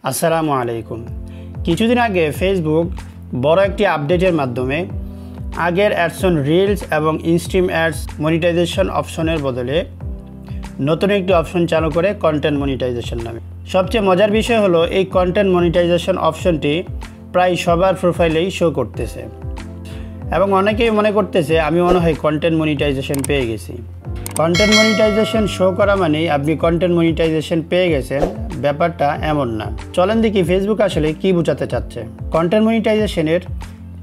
আসসালামু আলাইকুম। কিছুদিন আগে ফেসবুক বড় একটি আপডেটের মাধ্যমে আগের অ্যাডস অন রিলস এবং ইনস্ট্রিম অ্যাডস মনিটাইজেশন অপশনের বদলে নতুন একটি অপশন চালু করে কন্টেন্ট মনিটাইজেশন নামে। সবচেয়ে মজার বিষয় হলো এই কন্টেন্ট মনিটাইজেশন অপশনটি প্রায় সবার প্রোফাইলেই শো করতেছে এবং অনেকেই মনে করতেছে আমি মনে হয় কন্টেন্ট মনিটাইজেশন পেয়ে গেছি। কন্টেন্ট মনিটাইজেশন শো করা মানেই আপনি কন্টেন্ট মনিটাইজেশন পেয়ে গেছেন, ব্যাপারটা এমন না। চলেন দেখি ফেসবুক আসলে কি বোঝাতে চাচ্ছে। কন্টেন্ট মনিটাইজেশনের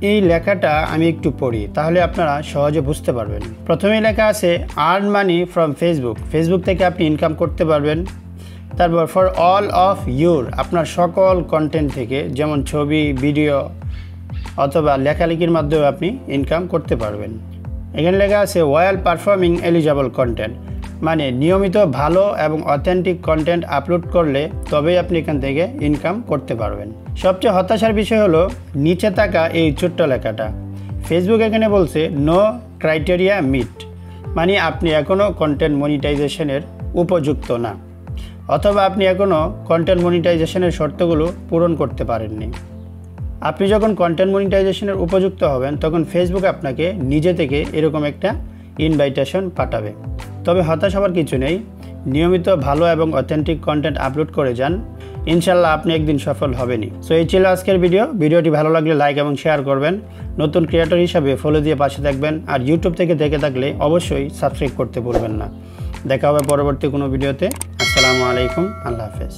এই লেখাটা আমি একটু পড়ি, তাহলে আপনারা সহজে বুঝতে পারবেন। প্রথমেই লেখা আছে earn money from Facebook. Facebook থেকে আপনি ইনকাম করতে পারবেন। তারপর ফর অল অফ ইউর, আপনার সকল কন্টেন্ট থেকে, যেমন ছবি, ভিডিও অথবা লেখালেখির মাধ্যমে আপনি ইনকাম করতে পারবেন। এখানে লেখা আছে ওয়াইল পারফর্মিং এলিজিবল কন্টেন্ট, মানে নিয়মিত ভালো এবং অথেন্টিক কন্টেন্ট আপলোড করলে তবেই আপনি এখান থেকে ইনকাম করতে পারবেন। সবচেয়ে হতাশার বিষয় হলো নিচে থাকা এই ছোট্ট লেখাটা। ফেসবুক এখানে বলছে নো ক্রাইটেরিয়া মিট, মানে আপনি এখনও কন্টেন্ট মনিটাইজেশনের উপযুক্ত না, অথবা আপনি এখনও কন্টেন্ট মনিটাইজেশনের শর্তগুলো পূরণ করতে পারেননি। আপনি যখন কন্টেন্ট মনিটাইজেশনের উপযুক্ত হবেন তখন ফেসবুক আপনাকে নিজে থেকে এরকম একটা ইনভাইটেশন পাঠাবে। তবে হতাশ হওয়ার কিছু নেই, নিয়মিত ভালো এবং অথেন্টিক কন্টেন্ট আপলোড করে যান, ইনশাল্লাহ আপনি একদিন সফল হবেনই। সো এই ছিল আজকের ভিডিওটি ভালো লাগলে লাইক এবং শেয়ার করবেন, নতুন ক্রিয়েটর হিসাবে ফলো দিয়ে পাশে থাকবেন, আর ইউটিউব থেকে দেখে থাকলে অবশ্যই সাবস্ক্রাইব করতে ভুলবেন না। দেখা হবে পরবর্তী কোনো ভিডিওতে। আসসালামু আলাইকুম, আল্লাহ হাফেজ।